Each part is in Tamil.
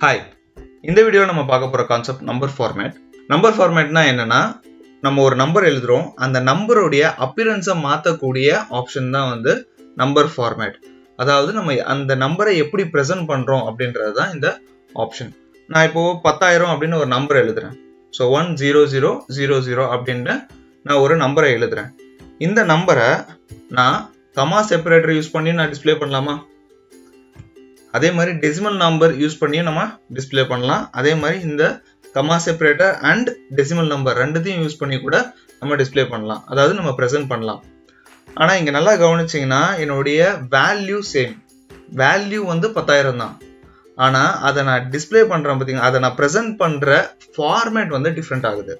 ஹாய், இந்த வீடியோவில் நம்ம பார்க்க போகிற கான்செப்ட் நம்பர் ஃபார்மேட். நம்பர் ஃபார்மேட்னா என்னன்னா, நம்ம ஒரு நம்பர் எழுதுறோம், அந்த நம்பருடைய அப்பியரன்ஸை மாற்றக்கூடிய ஆப்ஷன் தான் வந்து நம்பர் ஃபார்மேட். அதாவது நம்ம அந்த நம்பரை எப்படி ப்ரெசென்ட் பண்ணுறோம் அப்படின்றது தான் இந்த ஆப்ஷன். நான் இப்போது 10,000 அப்படின்னு ஒரு நம்பர் எழுதுறேன். ஸோ 10000 அப்படின்னு நான் ஒரு நம்பரை எழுதுறேன். இந்த நம்பரை நான் கமா செப்பரேட்டர் யூஸ் பண்ணி நான் டிஸ்பிளே பண்ணலாமா? அதே மாதிரி டெசிமல் நம்பர் யூஸ் பண்ணியும் நம்ம டிஸ்பிளே பண்ணலாம். அதே மாதிரி இந்த comma separator and decimal number ரெண்டுத்தையும் யூஸ் பண்ணி கூட நம்ம டிஸ்பிளே பண்ணலாம், அதாவது நம்ம ப்ரெசென்ட் பண்ணலாம். ஆனால் இங்கே நல்லா கவனிச்சிங்கன்னா என்னுடைய வேல்யூ சேம், வேல்யூ வந்து 10,000 தான். ஆனால் அதை நான் டிஸ்பிளே பண்ணுறேன் பார்த்தீங்கன்னா, அதை நான் ப்ரெசென்ட் பண்ணுற ஃபார்மேட் வந்து டிஃப்ரெண்ட் ஆகுது.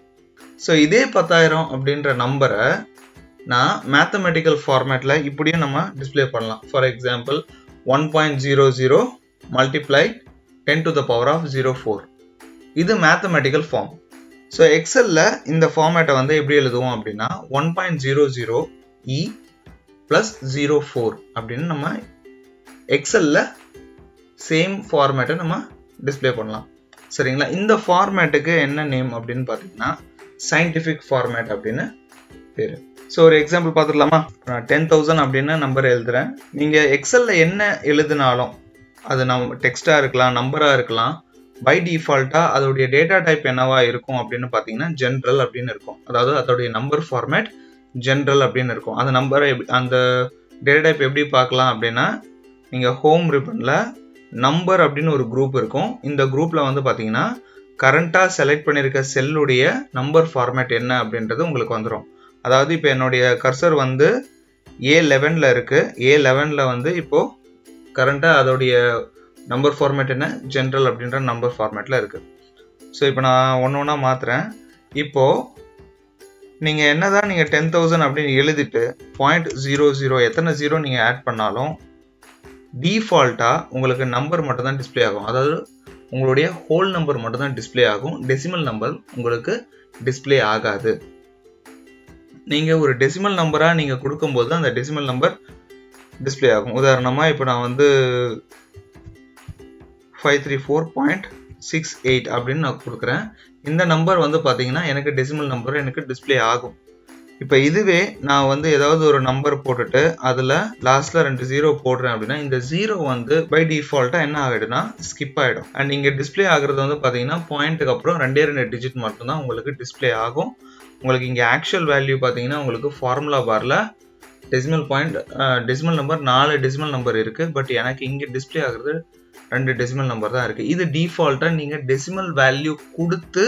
ஸோ இதே 10,000 அப்படின்ற நம்பரை நான் மேத்தமெட்டிக்கல் ஃபார்மேட்டில் இப்படியும் நம்ம டிஸ்பிளே பண்ணலாம். For example 1.00 multiplied 10 to the power of 04. இது மேத்தமெட்டிக்கல் ஃபார்ம். ஸோ எக்ஸலில் இந்த ஃபார்மேட்டை வந்து எப்படி எழுதுவோம் அப்படின்னா 1.00 e plus 04 அப்படின்னு நம்ம எக்ஸலில் சேம் ஃபார்மேட்டை நம்ம டிஸ்பிளே பண்ணலாம். சரிங்களா? இந்த ஃபார்மேட்டுக்கு என்ன நேம் அப்படின்னு பார்த்தீங்கன்னா சயின்டிஃபிக் ஃபார்மேட் அப்படின்னு பேர். ஸோ ஒரு எக்ஸாம்பிள் பார்த்துடலாமா? நான் 10,000 அப்படின்னு நம்பர் எழுதுறேன். நீங்கள் எக்ஸலில் என்ன எழுதினாலும் அது நம்ம டெக்ஸ்டாக இருக்கலாம், நம்பராக இருக்கலாம், பை டிஃபால்ட்டாக அதோடைய டேட்டா டைப் என்னவா இருக்கும் அப்படின்னு பார்த்தீங்கன்னா ஜென்ரல் அப்படின்னு இருக்கும். அதாவது அதோடைய நம்பர் ஃபார்மேட் ஜென்ரல் அப்படின்னு இருக்கும். அந்த நம்பரை அந்த டேட்டா டைப் எப்படி பார்க்கலாம் அப்படின்னா, நீங்கள் ஹோம் ரிப்பனில் நம்பர் அப்படின்னு ஒரு குரூப் இருக்கும். இந்த குரூப்பில் வந்து பார்த்தீங்கன்னா கரண்ட்டாக செலக்ட் பண்ணியிருக்க செல்லுடைய நம்பர் ஃபார்மேட் என்ன அப்படின்றது உங்களுக்கு வந்துடும். அதாவது இப்போ என்னுடைய கர்சர் வந்து A11 இருக்குது. A11 வந்து இப்போது கரண்ட்டாக அதோடைய நம்பர் ஃபார்மேட் என்ன, ஜென்ரல் அப்படின்ற நம்பர் ஃபார்மேட்டில் இருக்குது. ஸோ இப்போ நான் ஒன்று ஒன்றா மாற்றுறேன். இப்போது நீங்கள் என்ன தான் நீங்கள் 10,000 அப்படின்னு எழுதிட்டு 0.00 எத்தனை ஜீரோ நீங்கள் ஆட் பண்ணாலும் டிஃபால்ட்டாக உங்களுக்கு நம்பர் மட்டும் தான் டிஸ்பிளே ஆகும். அதாவது உங்களுடைய ஹோல் நம்பர் மட்டும் தான் டிஸ்பிளே ஆகும். டெசிமல் நம்பர் உங்களுக்கு டிஸ்பிளே ஆகாது. நீங்கள் ஒரு டெசிமல் நம்பராக நீங்கள் கொடுக்கும்போது அந்த டெசிமல் நம்பர் டிஸ்பிளே ஆகும். உதாரணமாக இப்போ நான் வந்து 534.68 அப்படின்னு நான் கொடுக்குறேன். இந்த நம்பர் வந்து பார்த்தீங்கன்னா எனக்கு டெசிமல் நம்பர் எனக்கு டிஸ்பிளே ஆகும். இப்போ இதுவே நான் வந்து ஏதாவது ஒரு நம்பர் போட்டுட்டு அதில் லாஸ்ட்டில் 2 ஜீரோ போடுறேன் அப்படின்னா இந்த ஜீரோ வந்து பை டிஃபால்ட்டாக என்ன ஆகிடும்னா ஸ்கிப் ஆகிடும். அண்ட் இங்கே டிஸ்பிளே ஆகிறது வந்து பார்த்தீங்கன்னா பாயிண்ட்டுக்கு அப்புறம் 2 டிஜிட் மட்டும்தான் உங்களுக்கு டிஸ்பிளே ஆகும். உங்களுக்கு இங்கே ஆக்சுவல் வேல்யூ பார்த்தீங்கன்னா உங்களுக்கு ஃபார்முலா பாரில் டெசிமல் நம்பர் 4 டெசிமல் நம்பர் இருக்குது. பட் எனக்கு இங்கே டிஸ்பிளே ஆகிறது 2 டெசிமல் நம்பர் தான் இருக்குது. இது டிஃபால்ட்டாக நீங்கள் டெசிமல் வேல்யூ கொடுத்து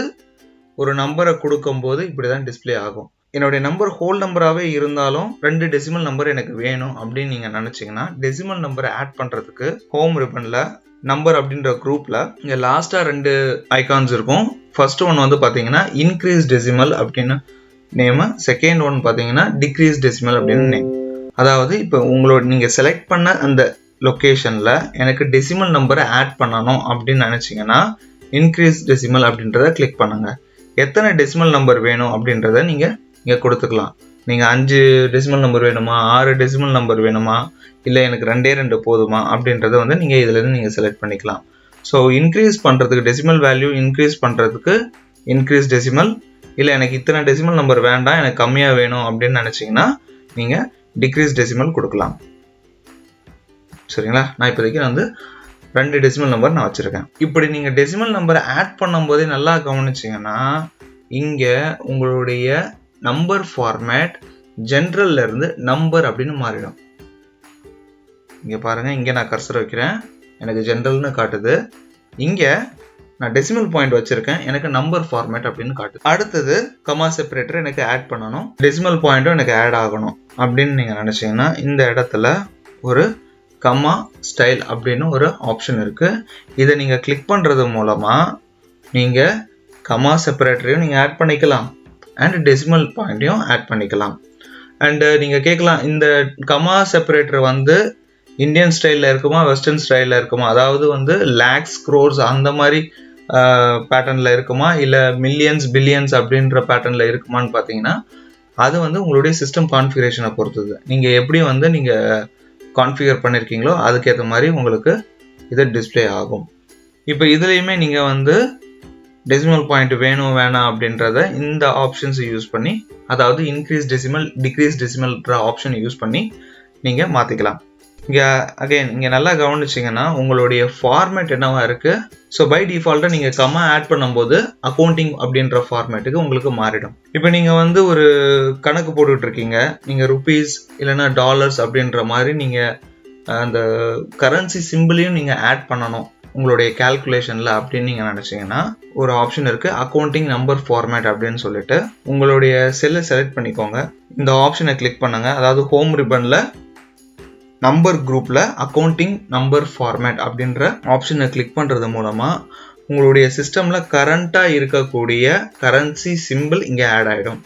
ஒரு நம்பரை கொடுக்கும்போது இப்படி தான் டிஸ்பிளே ஆகும். என்னுடைய நம்பர் ஹோல் நம்பராகவே இருந்தாலும் 2 டெசிமல் நம்பர் எனக்கு வேணும் அப்படின்னு நீங்கள் நினச்சிங்கன்னா டெசிமல் நம்பரை ஆட் பண்ணுறதுக்கு ஹோம் ரிப்பனில் நம்பர் அப்படின்ற குரூப்பில் இங்கே லாஸ்ட்டாக 2 ஐகான்ஸ் இருக்கும். ஃபர்ஸ்ட் ஒன் வந்து பார்த்தீங்கன்னா இன்க்ரீஸ் டெசிமல் அப்படின்னு நேமு, செகண்ட் ஒன் பார்த்தீங்கன்னா டிக்ரீஸ் டெசிமல் அப்படின்னு நேம். அதாவது இப்போ உங்களோட நீங்கள் செலக்ட் பண்ண அந்த லொக்கேஷனில் எனக்கு டெசிமல் நம்பரை ஆட் பண்ணணும் அப்படின்னு நினச்சிங்கன்னா இன்க்ரீஸ் டெசிமல் அப்படின்றத கிளிக் பண்ணுங்கள். எத்தனை டெசிமல் நம்பர் வேணும் அப்படின்றத நீங்கள் இங்கே கொடுத்துக்கலாம். நீங்கள் 5 டெசிமல் நம்பர் வேணுமா, 6 டெசிமல் நம்பர் வேணுமா, இல்லை எனக்கு 2 போதுமா அப்படின்றத வந்து நீங்கள் இதுலேருந்து நீங்கள் செலக்ட் பண்ணிக்கலாம். ஸோ இன்க்ரீஸ் பண்ணுறதுக்கு டெசிமல் வேல்யூ இன்க்ரீஸ் பண்ணுறதுக்கு இன்க்ரீஸ் டெசிமல், இல்லை எனக்கு இத்தனை டெசிமல் நம்பர் வேண்டாம் எனக்கு கம்மியாக வேணும் அப்படின்னு நினச்சிங்கன்னா நீங்கள் டிக்ரீஸ் டெசிமல் கொடுக்கலாம். சரிங்களா? நான் இப்போதைக்கு வந்து 2 டெசிமல் நம்பர் நான் வச்சுருக்கேன். இப்படி நீங்கள் டெசிமல் நம்பரை ஆட் பண்ணும்போதே நல்லா கவனிச்சிங்கன்னா இங்கே உங்களுடைய நம்பர் ஃபார்மேட் ஜென்ரல்ல இருந்து நம்பர் அப்படின்னு மாறிடும். இங்கே பாருங்கள், இங்கே நான் கர்சர் வைக்கிறேன், எனக்கு ஜென்ரல்னு காட்டுது. இங்கே நான் டெசிமல் பாயிண்ட் வச்சுருக்கேன், எனக்கு நம்பர் ஃபார்மேட் அப்படின்னு காட்டுது. அடுத்தது கமா செப்பரேட்டர் எனக்கு ஆட் பண்ணணும், டெசிமல் பாயிண்ட்டும் எனக்கு ஆட் ஆகணும் அப்படின்னு நீங்கள் நினச்சிங்கன்னா இந்த இடத்துல ஒரு கமா ஸ்டைல் அப்படின்னு ஒரு ஆப்ஷன் இருக்குது. இதை நீங்கள் கிளிக் பண்ணுறது மூலமாக நீங்கள் கமா செப்பரேட்டரையும் நீங்கள் ஆட் பண்ணிக்கலாம் அண்ட் டெசிமல் பாயிண்ட்டையும் ஆட் பண்ணிக்கலாம். அண்டு நீங்கள் கேட்கலாம், இந்த கமா செப்பரேட்டர் வந்து இந்தியன் ஸ்டைலில் இருக்குமா, வெஸ்டர்ன் ஸ்டைலில் இருக்குமா, அதாவது வந்து லேக்ஸ் க்ரோர்ஸ் அந்த மாதிரி பேட்டர்னில் இருக்குமா, இல்லை மில்லியன்ஸ் பில்லியன்ஸ் அப்படின்ற பேட்டர்னில் இருக்குமான்னு பார்த்தீங்கன்னா அது வந்து உங்களுடைய சிஸ்டம் கான்ஃபிகரேஷனை பொறுத்தது. நீங்கள் எப்படி வந்து நீங்கள் கான்ஃபிகர் பண்ணியிருக்கீங்களோ அதுக்கேற்ற மாதிரி உங்களுக்கு இது டிஸ்பிளே ஆகும். இப்போ இதுலேயுமே நீங்கள் வந்து டெசிமல் பாயிண்ட் வேணும் வேணாம் அப்படின்றத இந்த ஆப்ஷன்ஸை யூஸ் பண்ணி, அதாவது இன்க்ரீஸ் டெசிமல் டிக்ரீஸ் டெசிமல்ன்ற ஆப்ஷன் யூஸ் பண்ணி நீங்கள் மாற்றிக்கலாம். இங்கே அகைன் இங்கே நல்லா கவனிச்சிங்கன்னா உங்களுடைய ஃபார்மேட் என்னவா இருக்குது. ஸோ பை டிஃபால்ட்டாக நீங்கள் கம்மா ஆட் பண்ணும்போது அக்கௌண்டிங் அப்படின்ற ஃபார்மேட்டுக்கு உங்களுக்கு மாறிடும். இப்போ நீங்கள் வந்து ஒரு கணக்கு போட்டுட்ருக்கீங்க, நீங்கள் ருபீஸ் இல்லைன்னா டாலர்ஸ் அப்படின்ற மாதிரி நீங்கள் அந்த கரன்சி சிம்பிளையும் நீங்கள் ஆட் பண்ணணும் உங்களுடைய கேல்குலேஷனில் அப்படின்னு நீங்கள் நினச்சிங்கன்னா ஒரு ஆப்ஷன் இருக்குது, அக்கௌண்டிங் நம்பர் ஃபார்மேட் அப்படின்னு சொல்லிட்டு உங்களுடைய செல்லை செலக்ட் பண்ணிக்கோங்க. இந்த ஆப்ஷனை கிளிக் பண்ணுங்கள். அதாவது ஹோம் ரிப்பனில் நம்பர் குரூப்பில் அக்கௌண்டிங் நம்பர் ஃபார்மேட் அப்படின்ற ஆப்ஷனை கிளிக் பண்ணுறது மூலமாக உங்களுடைய சிஸ்டமில் கரண்ட்டாக இருக்கக்கூடிய கரன்சி சிம்பிள் இங்கே ஆட் ஆகிடும்.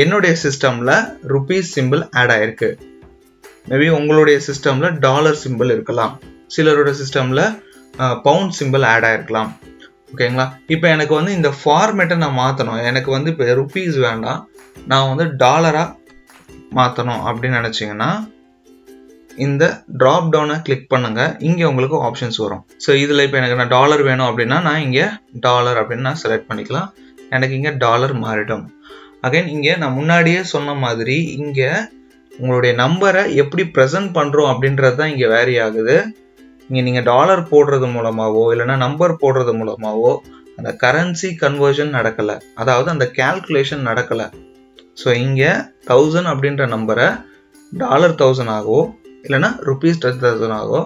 என்னுடைய சிஸ்டமில் ருபீஸ் சிம்பிள் ஆட் ஆகிருக்கு. மேபி உங்களுடைய சிஸ்டமில் டாலர் சிம்பிள் இருக்கலாம், சிலரோட சிஸ்டமில் பவுண்ட் சிம்பிள் ஆட் ஆகிருக்கலாம். ஓகேங்களா? இப்போ எனக்கு வந்து இந்த ஃபார்மேட்டை நான் மாற்றணும். எனக்கு வந்து இப்போ ருபீஸ் வேண்டாம், நான் வந்து டாலராக மாற்றணும் அப்படின்னு நினச்சிங்கன்னா இந்த ட்ராப் டவுனை கிளிக் பண்ணுங்கள். இங்கே உங்களுக்கு ஆப்ஷன்ஸ் வரும். ஸோ இதில் இப்போ எனக்கு நான் டாலர் வேணும் அப்படின்னா நான் இங்கே டாலர் அப்படின்னு நான் செலக்ட் பண்ணிக்கலாம். எனக்கு இங்கே டாலர் மாறிடும். அகைன் இங்கே நான் முன்னாடியே சொன்ன மாதிரி இங்கே உங்களுடைய நம்பரை எப்படி ப்ரெசென்ட் பண்ணுறோம் அப்படின்றது தான் இங்கே வேரி ஆகுது. இங்கே நீங்கள் டாலர் போடுறது மூலமாகவோ இல்லைனா நம்பர் போடுறது மூலமாகவோ அந்த கரன்சி கன்வர்ஷன் நடக்கலை, அதாவது அந்த கேல்குலேஷன் நடக்கலை. ஸோ இங்கே 1000 அப்படின்ற நம்பரை $1000 ஆகவோ இல்லைனா ருபீஸ் 10,000 ஆகோ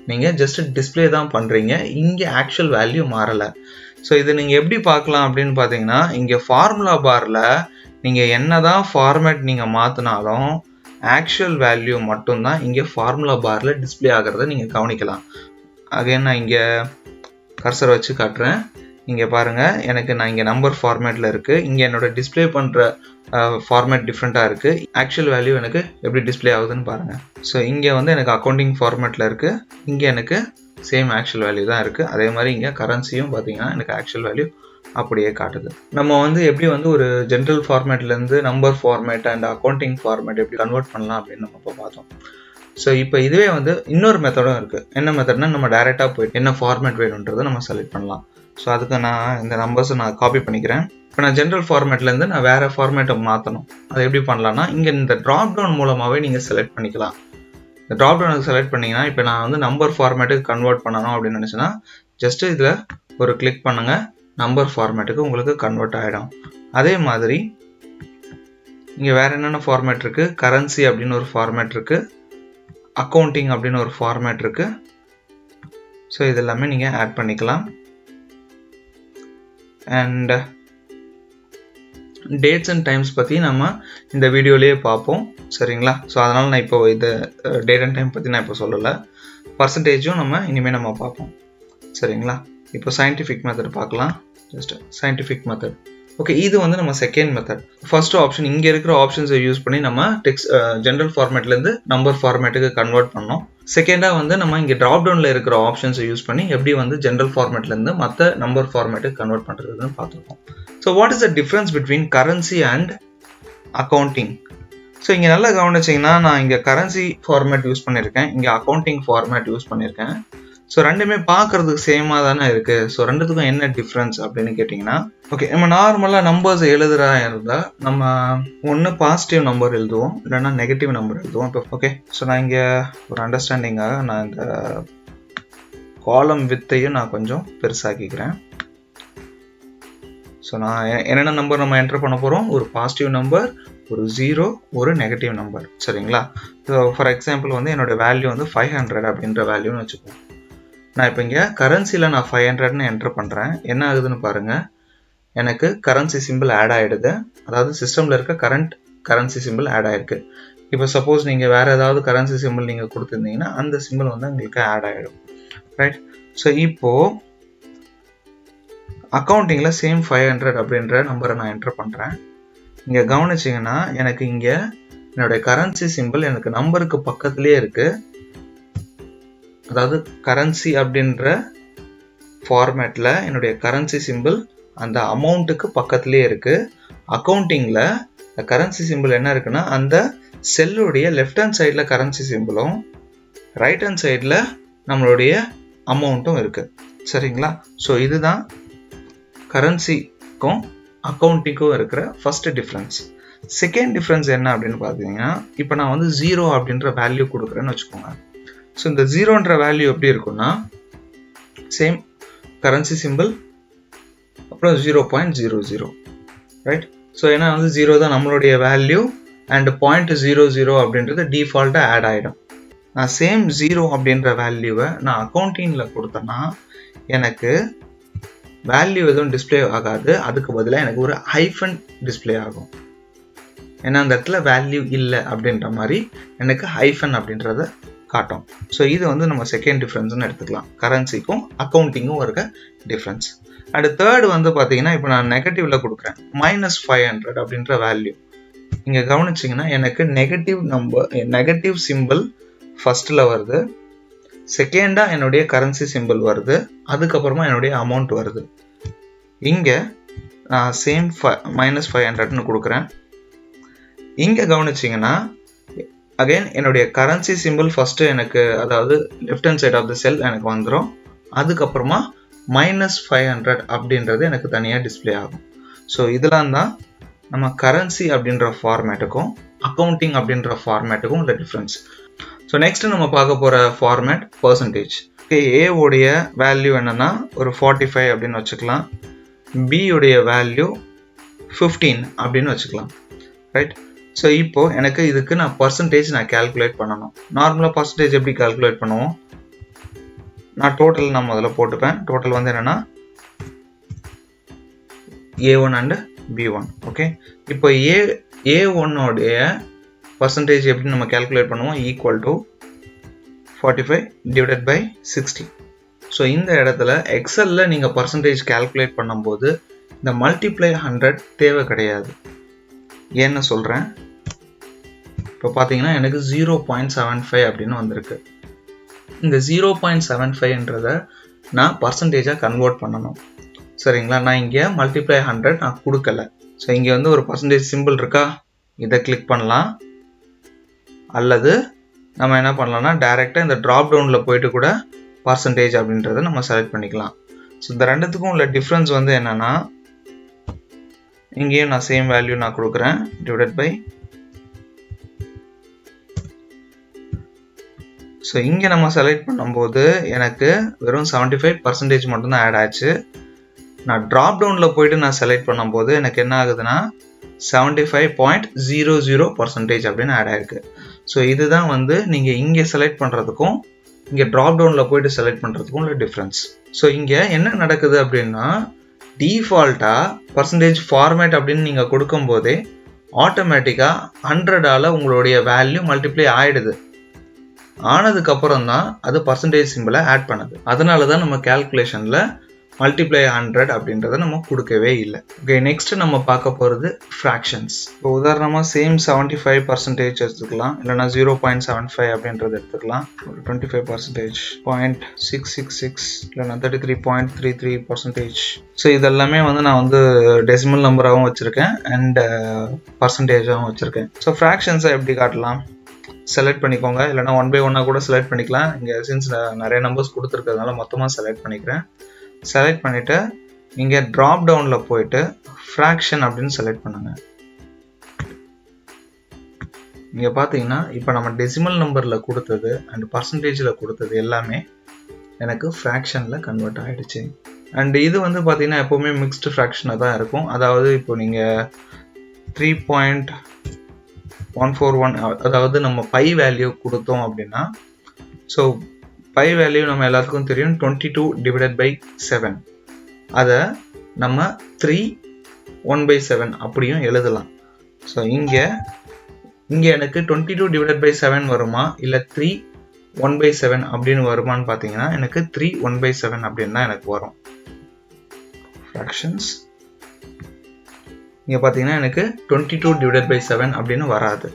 நீங்கள் ஜஸ்ட் டிஸ்பிளே தான் பண்ணுறீங்க. இங்கே ஆக்சுவல் வேல்யூ மாறலை. ஸோ இதை நீங்கள் எப்படி பார்க்கலாம் அப்படின்னு பார்த்தீங்கன்னா, இங்கே ஃபார்முலா பாரில் நீங்கள் என்ன தான் ஃபார்மேட் நீங்கள் மாற்றினாலும் ஆக்சுவல் வேல்யூ மட்டும்தான் இங்கே ஃபார்முலா பாரில் டிஸ்பிளே ஆகிறத நீங்கள் கவனிக்கலாம். அகைன் நான் இங்கே கர்சர் வச்சு காட்டுறேன். இங்கே பாருங்கள், எனக்கு நான் இங்கே நம்பர் ஃபார்மேட்டில் இருக்குது. இங்கே என்னோட டிஸ்பிளே பண்ணுற ஃபார்மேட் டிஃப்ரெண்ட்டாக இருக்குது. ஆக்சுவல் வேல்யூ எனக்கு எப்படி டிஸ்பிளே ஆகுதுன்னு பாருங்கள். ஸோ இங்கே வந்து எனக்கு அக்கௌண்டிங் ஃபார்மேட்டில் இருக்குது, இங்கே எனக்கு சேம் ஆக்சுவல் வேல்யூ தான் இருக்குது. அதே மாதிரி இங்கே கரன்சியும் பார்த்தீங்கன்னா எனக்கு ஆக்சுவல் வேல்யூ அப்படியே காட்டுது. நம்ம வந்து எப்படி வந்து ஒரு ஜென்ரல் ஃபார்மேட்லேருந்து number format and accounting format எப்படி கன்வெர்ட் பண்ணலாம் அப்படின்னு நம்ம இப்போ பார்த்தோம். ஸோ இப்போ இதுவே வந்து இன்னொரு மெத்தடும் இருக்குது. என்ன மெத்தட்னா, நம்ம டைரெக்டாக போய்ட்டு என்ன ஃபார்மேட் வேணுன்றதை நம்ம செலக்ட் பண்ணலாம். ஸோ அதுக்கு நான் இந்த நம்பர்ஸை நான் காப்பி பண்ணிக்கிறேன். இப்போ நான் ஜென்ரல் ஃபார்மேட்லேருந்து நான் வேறு ஃபார்மேட்டை மாற்றணும். அதை எப்படி பண்ணலான்னா, இங்கே இந்த ட்ராப் டவுன் மூலமாகவே நீங்கள் செலக்ட் பண்ணிக்கலாம். இந்த ட்ராப் டவுனுக்கு செலக்ட் பண்ணிங்கன்னா, இப்போ நான் வந்து நம்பர் ஃபார்மேட்டுக்கு கன்வெர்ட் பண்ணணும் அப்படின்னு நினச்சேன்னா ஜஸ்ட்டு இதில் ஒரு கிளிக் பண்ணுங்கள், நம்பர் ஃபார்மேட்டுக்கு உங்களுக்கு கன்வெர்ட் ஆகிடும். அதே மாதிரி இங்கே வேறு என்னென்ன ஃபார்மேட் இருக்குது, கரன்சி அப்படின்னு ஒரு ஃபார்மேட் இருக்குது, அக்கௌண்டிங் அப்படின்னு ஒரு ஃபார்மேட் இருக்குது. ஸோ இதெல்லாமே நீங்கள் ஆட் பண்ணிக்கலாம். அண்ட் டேட்ஸ் அண்ட் டைம்ஸ் பற்றி நம்ம இந்த வீடியோலேயே பார்ப்போம், சரிங்களா? ஸோ அதனால் நான் இப்போ இது டேட் அண்ட் டைம் பற்றி நான் இப்போ சொல்லலை. பர்சன்டேஜும் நம்ம இனிமேல் நம்ம பார்ப்போம், சரிங்களா? இப்போ சயின்டிஃபிக் மெத்தட் பார்க்கலாம். Just scientific method. ஓகே, இது வந்து நம்ம செகண்ட் மெத்தட். ஃபர்ஸ்ட் ஆப்ஷன், இங்கே இருக்கிற ஆப்ஷன்ஸை யூஸ் பண்ணி நம்ம ஜென்ரல் ஃபார்மேட்லேருந்து நம்பர் ஃபார்மேட்டுக்கு கன்வெர்ட் பண்ணோம். செகண்டாக வந்து நம்ம இங்கே ட்ராப் டவுனில் இருக்கிற ஆப்ஷன்ஸை யூஸ் பண்ணி எப்படி வந்து ஜென்ரல் ஃபார்மேட்லேருந்து மற்ற நம்பர் ஃபார்மேட்டுக்கு கன்வெர்ட் பண்ணுறதுன்னு பார்த்துருக்கோம். So what is the difference between currency and accounting? So இங்கே நல்லா கவனிச்சிங்கன்னா, நான் இங்கே கரன்சி ஃபார்மேட் யூஸ் பண்ணியிருக்கேன், இங்கே அக்கௌண்டிங் ஃபார்மேட் யூஸ் பண்ணியிருக்கேன். ஸோ ரெண்டுமே பார்க்குறதுக்கு சேமாக தானே இருக்குது. ஸோ ரெண்டுத்துக்கும் என்ன டிஃப்ரென்ஸ் அப்படின்னு கேட்டிங்கன்னா, ஓகே, நம்ம நார்மலாக நம்பர்ஸ் எழுதுறா இருந்தால் நம்ம ஒன்று பாசிட்டிவ் நம்பர் எழுதுவோம், இல்லைன்னா நெகட்டிவ் நம்பர் எழுதுவோம். இப்போ ஓகே, ஸோ நான் இங்கே ஒரு அண்டர்ஸ்டாண்டிங்காக நான் இந்த காலம் வித்தையும் நான் கொஞ்சம் பெருசாக்கிக்கிறேன். ஸோ நான் என்னென்ன நம்பர் நம்ம என்டர் பண்ண போகிறோம், ஒரு பாசிட்டிவ் நம்பர், ஒரு 0, ஒரு நெகட்டிவ் நம்பர், சரிங்களா? ஸோ ஃபார் எக்ஸாம்பிள் வந்து என்னோடய வேல்யூ வந்து 500 அப்படின்ற வேல்யூன்னு வச்சுப்போம். நான் இப்போ இங்கே கரன்சியில் நான் 500ன்னு என்டர் பண்ணுறேன். என்ன ஆகுதுன்னு பாருங்கள், எனக்கு கரன்சி சிம்பிள் ஆட் ஆகிடுது. அதாவது சிஸ்டமில் இருக்க கரன்சி சிம்பிள் ஆட் ஆகிருக்கு. இப்போ சப்போஸ் நீங்கள் வேறு ஏதாவது கரன்சி சிம்பிள் நீங்கள் கொடுத்துருந்தீங்கன்னா அந்த சிம்பிள் வந்து உங்களுக்கு ஆட் ஆகிடும், ரைட்? ஸோ இப்போது அக்கௌண்டிங்கில் சேம் 500 அப்படின்ற நம்பரை நான் என்டர் பண்ணுறேன். இங்கே கவனிச்சிங்கன்னா எனக்கு இங்கே என்னுடைய கரன்சி சிம்பிள் எனக்கு நம்பருக்கு பக்கத்துலேயே இருக்குது. அதாவது கரன்சி அப்படின்ற ஃபார்மேட்டில் என்னுடைய கரன்சி சிம்பிள் அந்த அமௌண்ட்டுக்கு பக்கத்துலேயே இருக்குது. அக்கௌண்டிங்கில் கரன்சி சிம்பிள் என்ன இருக்குன்னா, அந்த செல்லுடைய லெஃப்ட் ஹேண்ட் சைடில் கரன்சி சிம்பிளும் ரைட் ஹேண்ட் சைடில் நம்மளுடைய அமௌண்ட்டும் இருக்குது. சரிங்களா? ஸோ இதுதான் கரன்சிக்கும் அக்கௌண்டிங்க்கும் இருக்கிற ஃபர்ஸ்ட் டிஃப்ரென்ஸ். செகண்ட் டிஃப்ரென்ஸ் என்ன அப்படின்னு பார்த்தீங்கன்னா, இப்போ நான் வந்து 0 அப்படின்ற வேல்யூ கொடுக்குறேன்னு வச்சுக்கோங்க. ஸோ இந்த 0ன்ற வேல்யூ எப்படி இருக்குன்னா, சேம் கரன்சி சிம்பிள் அப்புறம் 0.00, ரைட்? ஸோ ஏன்னா வந்து 0 தான் நம்மளுடைய வேல்யூ அண்ட் 0.00 அப்படின்றது டிஃபால்ட்டாக ஆட் ஆகிடும். நான் சேம் 0 அப்படின்ற வேல்யூவை நான் அக்கௌண்டிங்கில் கொடுத்தேன்னா எனக்கு வேல்யூ எதுவும் டிஸ்பிளே ஆகாது. அதுக்கு பதிலாக எனக்கு ஒரு ஹைஃபன் டிஸ்பிளே ஆகும். ஏன்னா அந்த இடத்துல வேல்யூ இல்லை அப்படின்ற மாதிரி எனக்கு ஹைஃபன் அப்படின்றத காட்டும். ஸோ இது வந்து நம்ம செகண்ட் டிஃப்ரென்ஸ்னு எடுத்துக்கலாம். கரன்சிக்கும் அக்கௌண்டிங்கும் இருக்க டிஃப்ரென்ஸ். அண்ட் தேர்ட் வந்து பார்த்தீங்கன்னா, இப்போ நான் நெகட்டிவ்ல கொடுக்குறேன் -500 அப்படின்ற வேல்யூ. இங்கே கவனிச்சிங்கன்னா எனக்கு நெகட்டிவ் சிம்பிள் ஃபர்ஸ்டில் வருது, செகண்டாக என்னுடைய கரன்சி சிம்பிள் வருது, அதுக்கப்புறமா என்னுடைய அமௌண்ட் வருது. இங்கே நான் சேம் -500ன்னு கொடுக்குறேன். இங்கே கவனிச்சிங்கன்னா அகைன் என்னுடைய கரன்சி சிம்பிள் ஃபஸ்ட்டு எனக்கு, அதாவது left hand side of the cell எனக்கு வந்துடும். அதுக்கப்புறமா -500 அப்படின்றது எனக்கு தனியாக டிஸ்பிளே ஆகும். ஸோ இதெல்லாம் தான் நம்ம கரன்சி அப்படின்ற ஃபார்மேட்டுக்கும் அக்கௌண்டிங் அப்படின்ற ஃபார்மேட்டுக்கும் உள்ள டிஃப்ரென்ஸ். ஸோ நெக்ஸ்ட் நம்ம பார்க்க போகிற ஃபார்மேட் பர்சன்டேஜ். ஏ உடைய வேல்யூ என்னன்னா ஒரு 45 அப்படின்னு வச்சுக்கலாம். பி உடைய வேல்யூ 15 அப்படின்னு வச்சுக்கலாம், ரைட்? ஸோ இப்போ எனக்கு இதுக்கு நான் பர்சன்டேஜ் நான் கால்குலேட் பண்ணணும். நார்மலாக பர்சன்டேஜ் எப்படி கால்குலேட் பண்ணுவோம், நான் டோட்டல் நான் முதல்ல போட்டுப்பேன். டோட்டல் வந்து என்னன்னா A1 அண்ட் B1. ஓகே, இப்போ A1 உடைய பர்சன்டேஜ் எப்படி நம்ம கால்குலேட் பண்ணுவோம், equal to 45 divided by 60. So இந்த இடத்துல எக்ஸலில் நீங்கள் பர்சன்டேஜ் கால்குலேட் பண்ணும்போது இந்த மல்டிப்ளை 100 தேவை கிடையாது. ஏன்னு சொல்கிறேன். இப்போ பார்த்தீங்கன்னா எனக்கு 0.75 அப்படின்னு வந்திருக்கு. இந்த 0.75ன்றதை நான் பர்சன்டேஜாக கன்வெர்ட் பண்ணணும், சரிங்களா? நான் இங்கே மல்டிப்ளை 100 நான் கொடுக்கல. ஸோ இங்கே வந்து ஒரு பர்சன்டேஜ் சிம்பிள் இருக்கா, இதை கிளிக் பண்ணலாம். அல்லது நம்ம என்ன பண்ணலாம்னா டைரெக்டாக இந்த ட்ராப் டவுனில் போயிட்டு கூட பர்சன்டேஜ் அப்படின்றத நம்ம செலக்ட் பண்ணிக்கலாம். ஸோ இந்த ரெண்டுத்துக்கும் உள்ள டிஃப்ரென்ஸ் வந்து என்னென்னா, இங்கேயும் நான் சேம் வேல்யூ நான் கொடுக்குறேன், டிவைடட் பை. ஸோ இங்கே நம்ம செலக்ட் பண்ணும்போது எனக்கு வெறும் 75% மட்டும்தான் ஆட் ஆச்சு. நான் ட்ராப் டவுனில் போயிட்டு நான் செலக்ட் பண்ணும்போது எனக்கு என்ன ஆகுதுன்னா 75.00% அப்படின்னு ஆட் ஆயிருக்கு. ஸோ இதுதான் வந்து நீங்கள் இங்கே செலக்ட் பண்ணுறதுக்கும் இங்கே ட்ராப் டவுனில் போயிட்டு செலக்ட் பண்ணுறதுக்கும் உள்ள டிஃப்ரென்ஸ். ஸோ இங்கே என்ன நடக்குது அப்படின்னா, டிஃபால்ட்டாக பர்சன்டேஜ் ஃபார்மேட் அப்படின்னு நீங்கள் கொடுக்கும்போதே ஆட்டோமேட்டிக்காக 100ஆல் உங்களுடைய வேல்யூ மல்டிப்ளை ஆகிடுது. ஆனதுக்கப்புறம் தான் அது பர்சன்டேஜ் சிம்பிளை ஆட் பண்ணுது. அதனால தான் நம்ம கால்குலேஷனில் மல்டிப்ளை 100 அப்படின்றத நம்ம கொடுக்கவே இல்லை. ஓகே, நெக்ஸ்ட் நம்ம பார்க்க போகிறது ஃப்ராக்ஷன்ஸ். இப்போ உதாரணமாக சேம் 75% எடுத்துக்கலாம், இல்லைனா 0.75 அப்படின்றது எடுத்துக்கலாம். ஒரு 25%, 0.666, இல்லைனா 33.33%. ஸோ இதெல்லாமே வந்து நான் வந்து டெசிமல் நம்பராகவும் வச்சுருக்கேன் அண்ட் பர்சன்டேஜாகவும் வச்சுருக்கேன். ஸோ ஃப்ராக்ஷன்ஸை எப்படி காட்டலாம், செலக்ட் பண்ணிக்கோங்க, இல்லைனா 1 by 1 கூட செலக்ட் பண்ணிக்கலாம். இங்கே சின்ஸ் நிறைய நம்பர்ஸ் கொடுத்துருக்கிறதுனால மொத்தமாக செலக்ட் பண்ணிக்கிறேன். செலக்ட் பண்ணிவிட்டு இங்கே ட்ராப் டவுனில் போயிட்டு ஃப்ராக்ஷன் அப்படின்னு செலக்ட் பண்ணுங்கள். இங்கே பார்த்தீங்கன்னா இப்போ நம்ம டெசிமல் நம்பரில் கொடுத்தது அண்ட் பர்சன்டேஜில் கொடுத்தது எல்லாமே எனக்கு ஃப்ராக்ஷனில் கன்வெர்ட் ஆகிடுச்சு. அண்ட் இது வந்து பார்த்தீங்கன்னா எப்போவுமே மிக்ஸ்டு ஃப்ராக்ஷனாக தான் இருக்கும். அதாவது இப்போ நீங்கள் 3.141, அதாவது நம்ம பை வேல்யூ கொடுத்தோம் அப்படின்னா, ஸோ பை வேல்யூ நம்ம எல்லாத்துக்கும் தெரியும் 22 டிவைடட் பை 7. அதை நம்ம 3/1/7 அப்படியும் எழுதலாம். ஸோ இங்கே எனக்கு 22 டிவைடட் பை 7 வருமா, இல்லை 3/1/7 அப்படின்னு வருமானு பார்த்தீங்கன்னா எனக்கு 3/1/7 அப்படின்னு தான் எனக்கு வரும். ஃப்ராக்ஷன்ஸ் இங்கே பார்த்தீங்கன்னா எனக்கு 22 டிவைடட் பை 7 அப்படின்னு வராது.